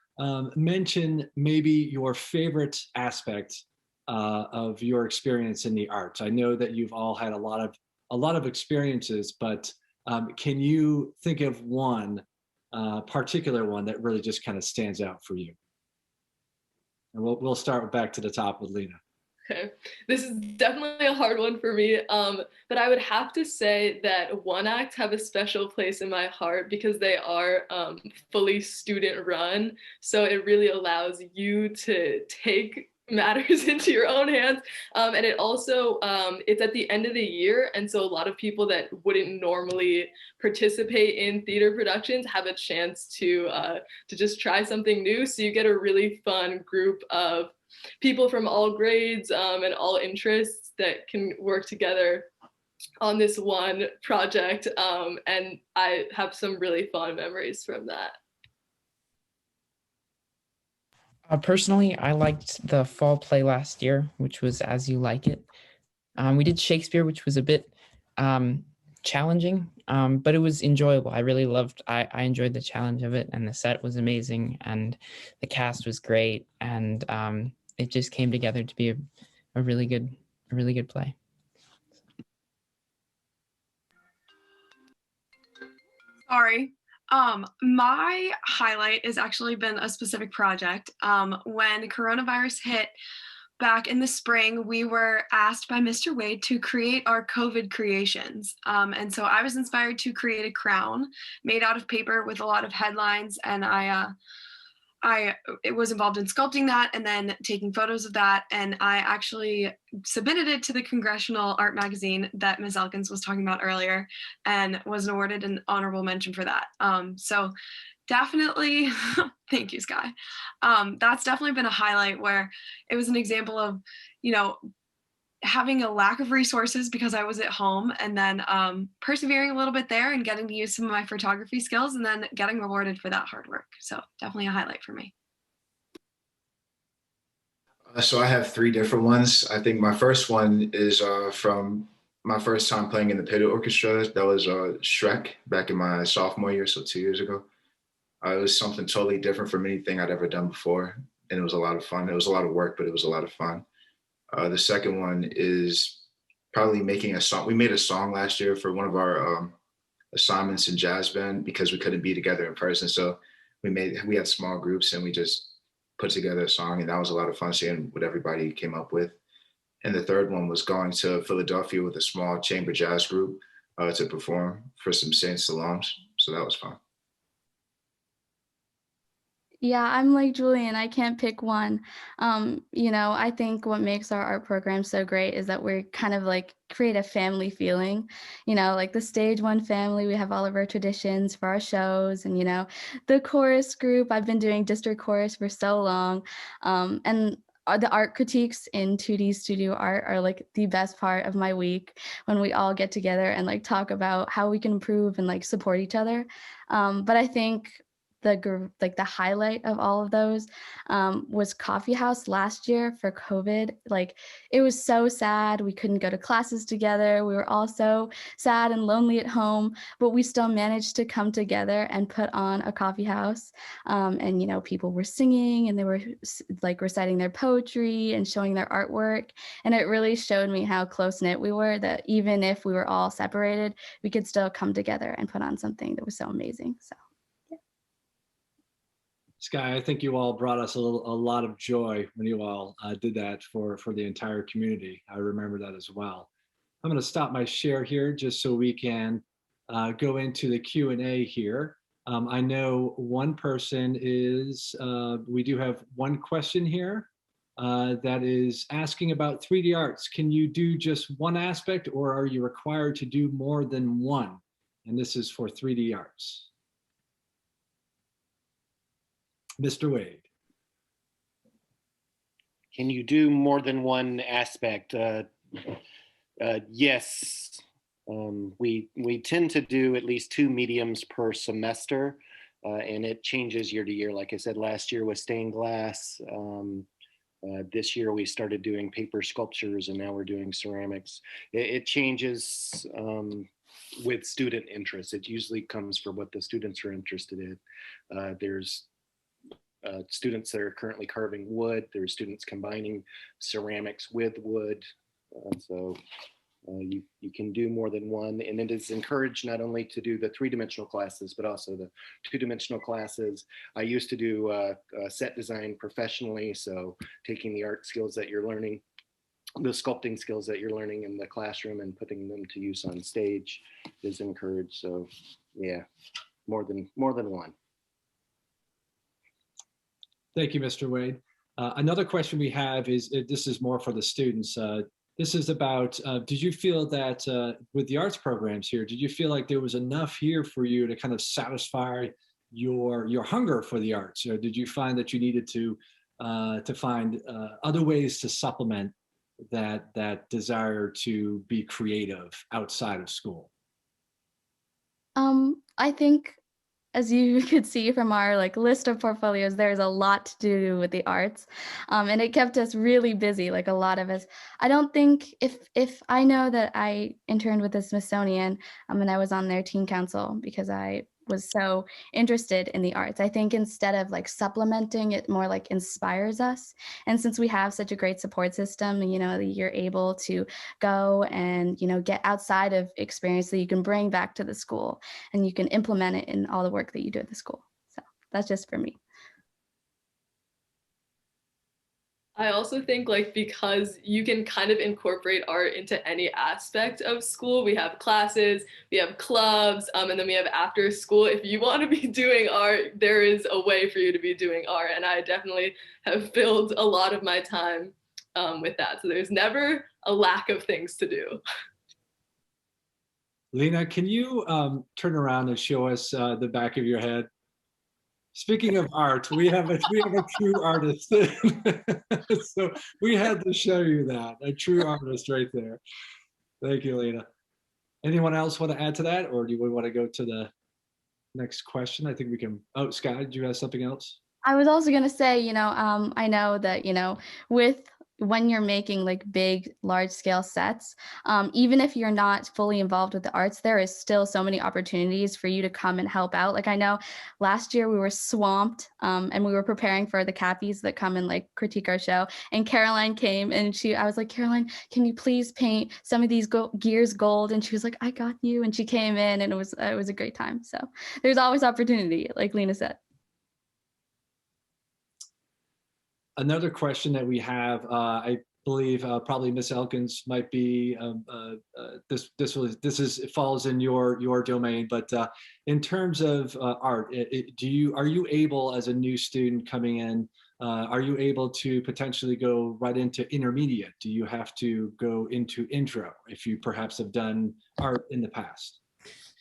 mention maybe your favorite aspect of your experience in the arts? I know that you've all had a lot of experiences, but can you think of one particular one that really just kind of stands out for you? And we'll start back to the top with Lena. Okay, this is definitely a hard one for me, but I would have to say that One Act have a special place in my heart because they are fully student run, so it really allows you to take matters into your own hands, and it also it's at the end of the year, and so a lot of people that wouldn't normally participate in theater productions have a chance to just try something new, so you get a really fun group of people from all grades and all interests that can work together on this one project, and I have some really fond memories from that. Personally, I liked the fall play last year, which was As You Like It. We did Shakespeare, which was a bit challenging, but it was enjoyable. I enjoyed the challenge of it, and the set was amazing, and the cast was great, and it just came together to be a really good play. Sorry. My highlight has actually been a specific project. When coronavirus hit back in the spring, we were asked by Mr. Wade to create our COVID creations. And so I was inspired to create a crown made out of paper with a lot of headlines, and I was involved in sculpting that and then taking photos of that. And I actually submitted it to the Congressional Art Magazine that Ms. Elkins was talking about earlier and was awarded an honorable mention for that. So definitely, thank you, Sky. That's definitely been a highlight where it was an example of, you know, having a lack of resources because I was at home, and then persevering a little bit there and getting to use some of my photography skills and then getting rewarded for that hard work. So definitely a highlight for me. So I have three different ones. I think my first one is from my first time playing in the pit orchestra. That was Shrek back in my sophomore year, so 2 years ago. It was something totally different from anything I'd ever done before, and it was a lot of fun. It was a lot of work, but it was a lot of fun. The second one is probably making a song. We made a song last year for one of our assignments in jazz band because we couldn't be together in person. So we had small groups and we just put together a song, and that was a lot of fun seeing what everybody came up with. And the third one was going to Philadelphia with a small chamber jazz group to perform for some Saints alums. So that was fun. Yeah, I'm like Julian. I can't pick one. You know, I think what makes our art program so great is that we're kind of like create a family feeling, you know, like the stage one family. We have all of our traditions for our shows, and, you know, the chorus group. I've been doing district chorus for so long. And the art critiques in 2D studio art are like the best part of my week when we all get together and like talk about how we can improve and like support each other. But I think the highlight of all of those was Coffee House last year for COVID. Like it was so sad. We couldn't go to classes together. We were all so sad and lonely at home, but we still managed to come together and put on a coffee house. And, you know, people were singing and they were like reciting their poetry and showing their artwork. And it really showed me how close knit we were, that even if we were all separated, we could still come together and put on something that was so amazing. So. Sky, I think you all brought us a lot of joy when you all did that for the entire community. I remember that as well. I'm going to stop my share here just so we can go into the Q&A here. I know one person is, we do have one question here. that is asking about 3D arts. Can you do just one aspect, or are you required to do more than one? And this is for 3D arts. Mr. Wade. Can you do more than one aspect? Yes. We tend to do at least 2 mediums per semester, and it changes year to year. Like I said, last year was stained glass. This year we started doing paper sculptures, and now we're doing ceramics. It changes with student interest. It usually comes for what the students are interested in. There's students that are currently carving wood. There's students combining ceramics with wood. So you can do more than one, and it is encouraged not only to do the 3-dimensional classes, but also the 2-dimensional classes. I used to do set design professionally, so taking the art skills that you're learning, the sculpting skills that you're learning in the classroom and putting them to use on stage is encouraged. So yeah, more than one. Thank you, Mr. Wade. Another question we have is, this is more for the students. This is about, did you feel that with the arts programs here, did you feel like there was enough here for you to kind of satisfy your hunger for the arts? Or did you find that you needed to find other ways to supplement that desire to be creative outside of school? I think, as you could see from our list of portfolios, there's a lot to do with the arts, and it kept us really busy, like a lot of us. I don't think, if I know that I interned with the Smithsonian, and I was on their teen council because I was so interested in the arts. I think instead of supplementing, it more inspires us. And since we have such a great support system, you're able to go and get outside of experience that you can bring back to the school, and you can implement it in all the work that you do at the school. So that's just for me. I also think because you can kind of incorporate art into any aspect of school. We have classes, we have clubs, and then we have after school. If you want to be doing art, there is a way for you to be doing art. And I definitely have filled a lot of my time with that. So there's never a lack of things to do. Lena, can you turn around and show us the back of your head? Speaking of art, we have a true artist. So we had to show you that, a true artist right there. Thank you, Lena. Anyone else want to add to that, or do we want to go to the next question? I think we can. Oh, Scott, did you have something else? I was also going to say, I know that, when you're making big, large scale sets, even if you're not fully involved with the arts, there is still so many opportunities for you to come and help out. I know last year we were swamped and we were preparing for the Cappies that come and critique our show. And Caroline came and I was like, Caroline, can you please paint some of these gears gold? And she was like, I got you. And she came in, and it was a great time. So there's always opportunity, like Lena said. Another question that we have, I believe probably Miss Elkins might be, it falls in your domain, but in terms of art, are you able, as a new student coming in, are you able to potentially go right into intermediate? Do you have to go into intro if you perhaps have done art in the past?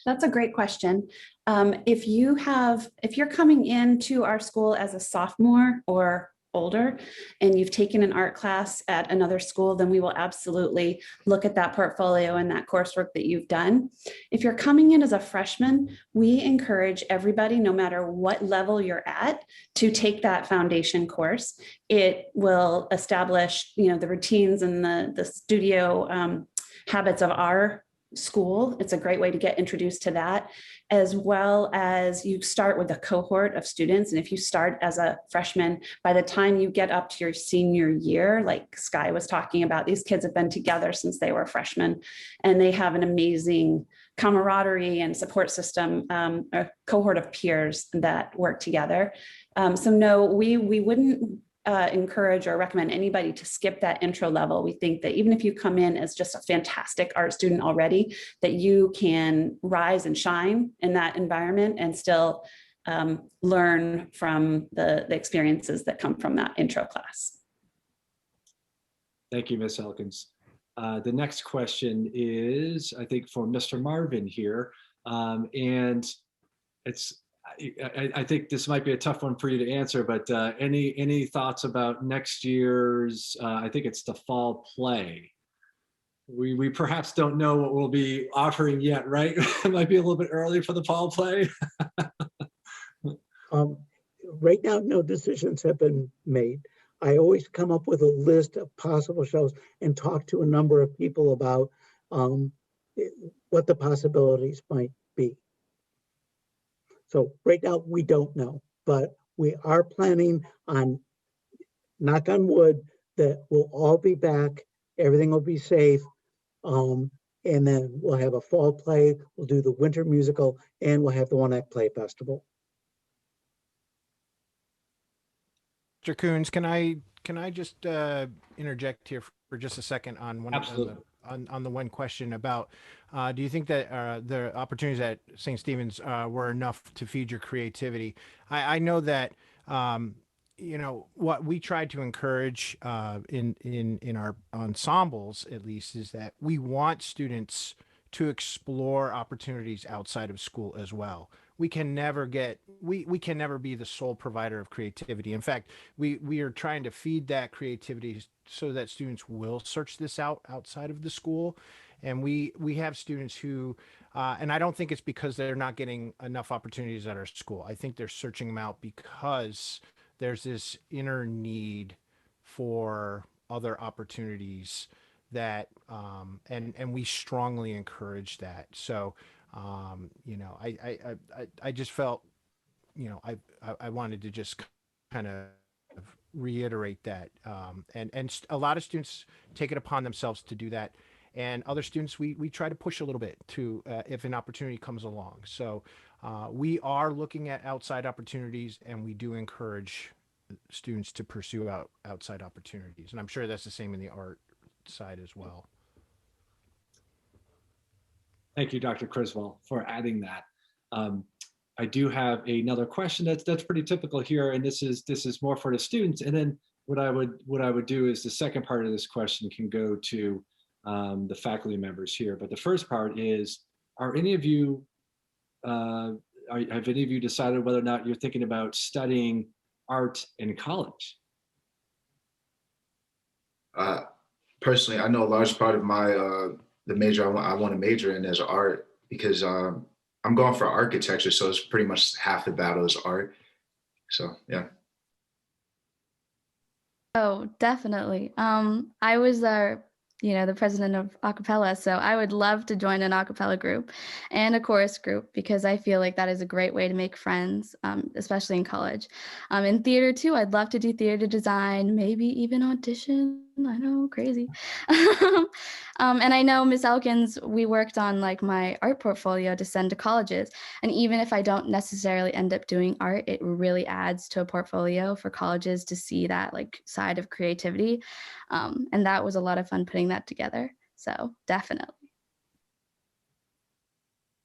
That's a great question. If you're coming into our school as a sophomore or older and you've taken an art class at another school, then we will absolutely look at that portfolio and that coursework that you've done. If you're coming in as a freshman, we encourage everybody, no matter what level you're at, to take that foundation course. It will establish, the routines and the studio habits of our school. It's a great way to get introduced to that, as well as you start with a cohort of students. And if you start as a freshman, by the time you get up to your senior year, like Sky was talking about, these kids have been together since they were freshmen, and they have an amazing camaraderie and support system, a cohort of peers that work together. So no, we wouldn't encourage or recommend anybody to skip that intro level. We think that even if you come in as just a fantastic art student already, that you can rise and shine in that environment and still learn from the experiences that come from that intro class. Thank you, Ms. Elkins. The next question is, I think, for Mr. Marvin here. And it's, I think this might be a tough one for you to answer, but any thoughts about next year's, I think it's the fall play. We perhaps don't know what we'll be offering yet, right? It might be a little bit early for the fall play. Right now, no decisions have been made. I always come up with a list of possible shows and talk to a number of people about what the possibilities might be. So right now, we don't know, but we are planning on, knock on wood, that we'll all be back, everything will be safe, and then we'll have a fall play, we'll do the winter musical, and we'll have the One Act Play Festival. Mr. Coons, can I just interject here for just a second on one on the one question about do you think that the opportunities at St. Stephen's were enough to feed your creativity? I know that you know what we tried to encourage in our ensembles, at least, is that we want students to explore opportunities outside of school as well. We can never be the sole provider of creativity. In fact, we are trying to feed that creativity so that students will search this out outside of the school. And we have students who, and I don't think it's because they're not getting enough opportunities at our school. I think they're searching them out because there's this inner need for other opportunities that, and we strongly encourage that. So, you know, I just felt, you know, I wanted to just kind of reiterate that. And a lot of students take it upon themselves to do that. And other students, we try to push a little bit to, if an opportunity comes along. So we are looking at outside opportunities, and we do encourage students to pursue outside opportunities. And I'm sure that's the same in the art side as well. Thank you, Dr. Criswell, for adding that. I do have another question that's pretty typical here, and this is more for the students. And then what I would do is the second part of this question can go to the faculty members here. But the first part is, are any of you have any of you decided whether or not you're thinking about studying art in college? Personally, I know a large part of my the major I want to major in is art, because I'm going for architecture, so it's pretty much half the battle is art. So yeah. Oh, definitely. I was the president of acapella, so I would love to join an acapella group and a chorus group, because I feel like that is a great way to make friends, especially in college. In theater too, I'd love to do theater design, maybe even audition. I know, crazy. And I know, Miss Elkins, we worked on like my art portfolio to send to colleges. And even if I don't necessarily end up doing art, it really adds to a portfolio for colleges to see that like side of creativity. And that was a lot of fun putting that together. So definitely.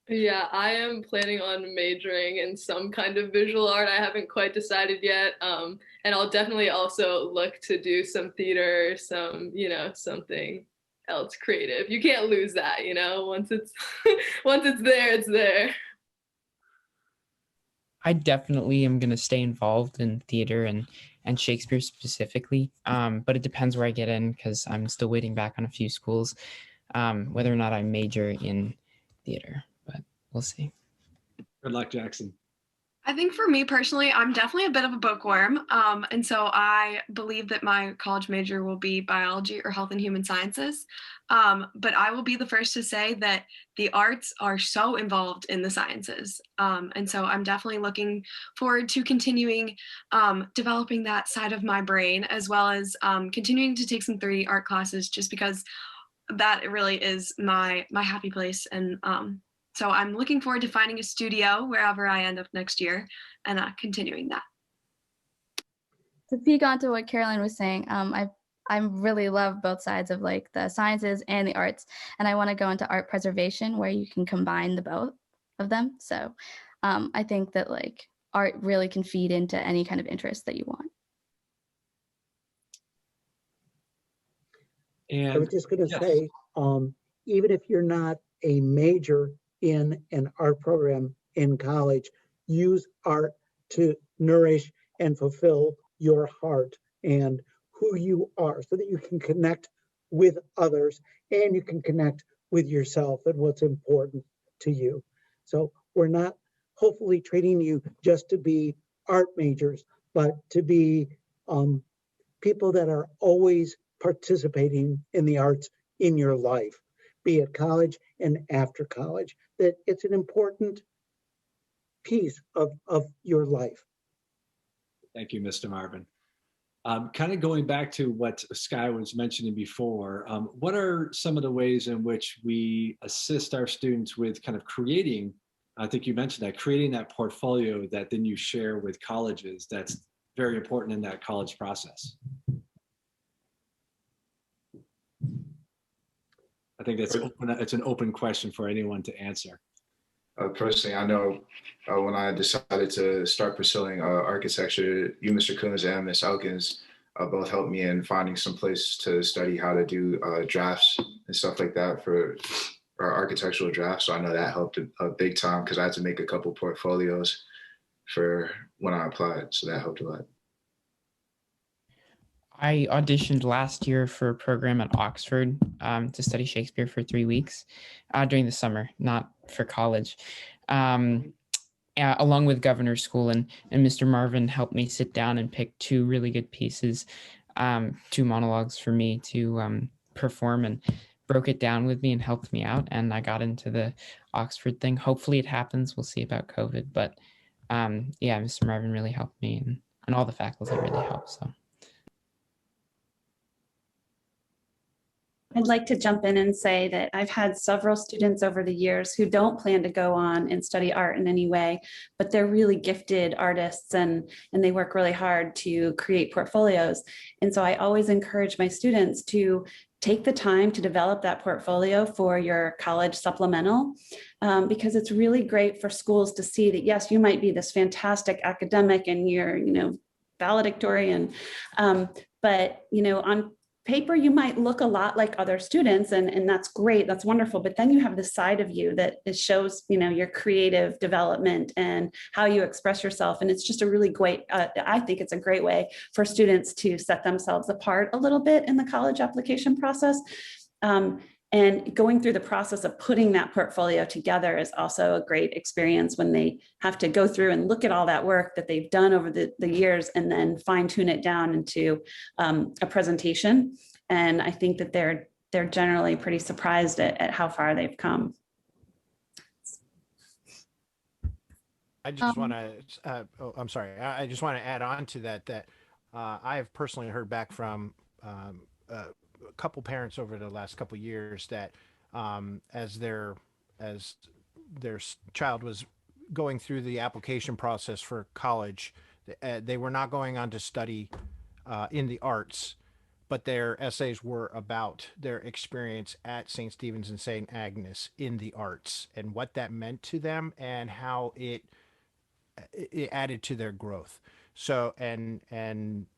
Yeah, I am planning on majoring in some kind of visual art. I haven't quite decided yet. And I'll definitely also look to do some theater, some, something else creative. You can't lose that, once it's once it's there, it's there. I definitely am going to stay involved in theater and Shakespeare specifically. But it depends where I get in, because I'm still waiting back on a few schools, whether or not I major in theater, but we'll see. Good luck, Jackson. I think for me personally, I'm definitely a bit of a bookworm. And so I believe that my college major will be biology or health and human sciences. But I will be the first to say that the arts are so involved in the sciences. And so I'm definitely looking forward to continuing developing that side of my brain, as well as continuing to take some 3D art classes, just because that really is my happy place. And so I'm looking forward to finding a studio wherever I end up next year and continuing that. To peek onto what Caroline was saying, I really love both sides of like the sciences and the arts, and I want to go into art preservation, where you can combine the both of them. So I think that like art really can feed into any kind of interest that you want. And was just going to yes. say, even if you're not a major in an art program in college, use art to nourish and fulfill your heart and who you are so that you can connect with others and you can connect with yourself and what's important to you. So we're not hopefully training you just to be art majors, but to be people that are always participating in the arts in your life, be it college and after college, that it's an important piece of your life. Thank you, Mr. Marvin. Kind of going back to what Sky was mentioning before, what are some of the ways in which we assist our students with kind of creating, I think you mentioned that, creating that portfolio that then you share with colleges that's very important in that college process? I think that's it's an open question for anyone to answer. Personally, I know when I decided to start pursuing architecture, you, Mr. Coons, and Ms. Elkins both helped me in finding some place to study how to do drafts and stuff like that for our architectural drafts. So I know that helped a big time because I had to make a couple portfolios for when I applied. So that helped a lot. I auditioned last year for a program at Oxford to study Shakespeare for 3 weeks during the summer, not for college, along with Governor's School. And Mr. Marvin helped me sit down and pick 2 really good pieces, 2 monologues for me to perform, and broke it down with me and helped me out. And I got into the Oxford thing. Hopefully it happens. We'll see about COVID. But yeah, Mr. Marvin really helped me, and all the faculty really helped. So. I'd like to jump in and say that I've had several students over the years who don't plan to go on and study art in any way, but they're really gifted artists and they work really hard to create portfolios. And so I always encourage my students to take the time to develop that portfolio for your college supplemental, because it's really great for schools to see that, yes, you might be this fantastic academic and you're, valedictorian, but, on paper, you might look a lot like other students, and that's great. That's wonderful. But then you have the side of you that it shows, your creative development and how you express yourself. And it's just a really great, I think it's a great way for students to set themselves apart a little bit in the college application process. And going through the process of putting that portfolio together is also a great experience when they have to go through and look at all that work that they've done over the years and then fine tune it down into a presentation. And I think that they're generally pretty surprised at how far they've come. I just want to, I'm sorry. I just want to add on to that I have personally heard back from a couple parents over the last couple years that as their child was going through the application process for college, they were not going on to study in the arts, but their essays were about their experience at St. Stephen's and St. Agnes in the arts and what that meant to them and how it added to their growth. So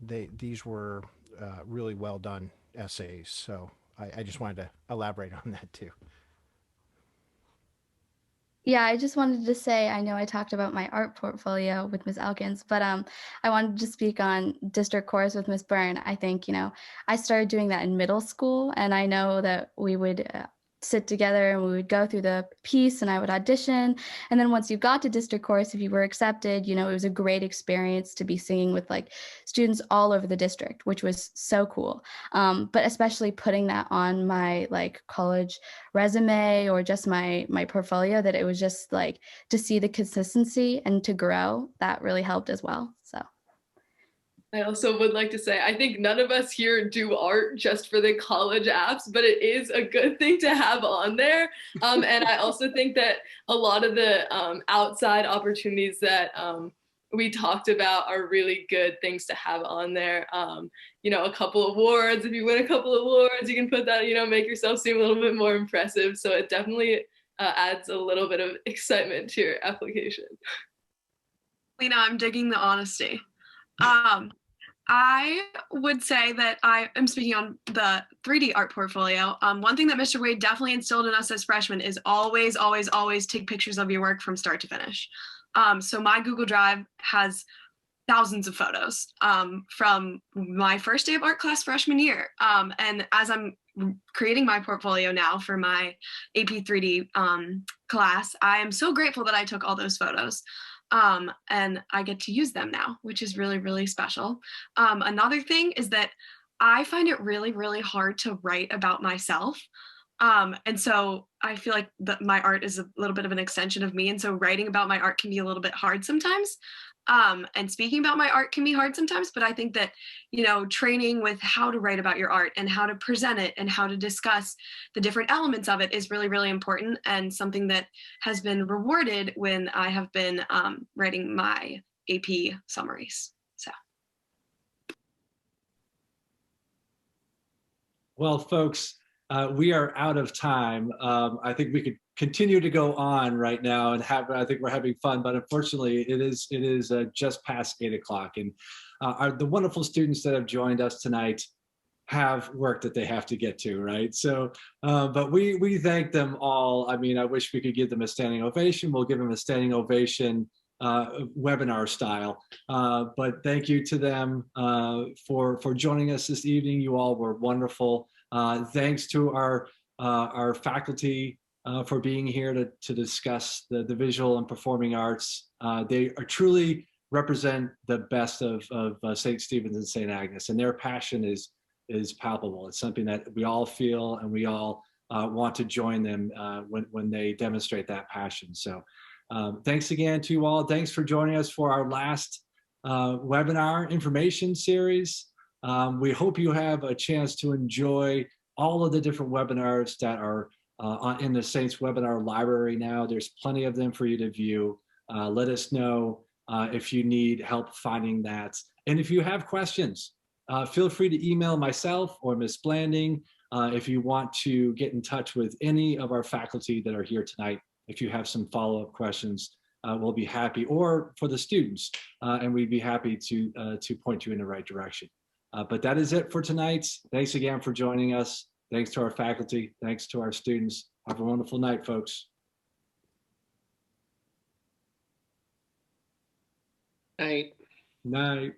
these were really well done essays. So I just wanted to elaborate on that too. Yeah, I just wanted to say, I know I talked about my art portfolio with Ms. Elkins, but I wanted to speak on district chorus with Ms. Byrne. I think, I started doing that in middle school, and I know that we would sit together and we would go through the piece and I would audition. And then once you got to district chorus, if you were accepted, it was a great experience to be singing with like students all over the district, which was so cool. But especially putting that on my like college resume or just my portfolio, that it was just like to see the consistency and to grow, that really helped as well. So. I also would like to say, I think none of us here do art just for the college apps, but it is a good thing to have on there. And I also think that a lot of the outside opportunities that we talked about are really good things to have on there. A couple awards, if you win a couple awards, you can put that, make yourself seem a little bit more impressive. So it definitely adds a little bit of excitement to your application. Lena, I'm digging the honesty. I would say that I am speaking on the 3D art portfolio. One thing that Mr. Wade definitely instilled in us as freshmen is always, always, always take pictures of your work from start to finish. So my Google Drive has thousands of photos from my first day of art class freshman year. And as I'm creating my portfolio now for my AP 3D class, I am so grateful that I took all those photos. And I get to use them now, which is really, really special. Another thing is that I find it really, really hard to write about myself. And so I feel like my art is a little bit of an extension of me. And so writing about my art can be a little bit hard sometimes. And speaking about my art can be hard sometimes, but I think that, you know, training with how to write about your art and how to present it and how to discuss the different elements of it is really, really important, and something that has been rewarded when I have been writing my AP summaries. So. Well, folks, we are out of time. I think we could continue to go on right now and I think we're having fun, but unfortunately it is just past 8 o'clock. And the wonderful students that have joined us tonight have work that they have to get to, right? So, but we thank them all. I mean, I wish we could give them a standing ovation. We'll give them a standing ovation webinar style. But thank you to them for joining us this evening. You all were wonderful. Thanks to our faculty for being here to discuss the visual and performing arts. They are truly represent the best of St. Stephen's and St. Agnes, and their passion is palpable. It's something that we all feel, and we all want to join them when they demonstrate that passion. So thanks again to you all. Thanks for joining us for our last webinar information series. We hope you have a chance to enjoy all of the different webinars that are in the Saints webinar library now. There's plenty of them for you to view. Let us know if you need help finding that. And if you have questions, feel free to email myself or Ms. Blanding if you want to get in touch with any of our faculty that are here tonight. If you have some follow-up questions, we'll be happy, or for the students, and we'd be happy to point you in the right direction. But that is it for tonight. Thanks again for joining us. Thanks to our faculty. Thanks to our students. Have a wonderful night, folks. Night. Night.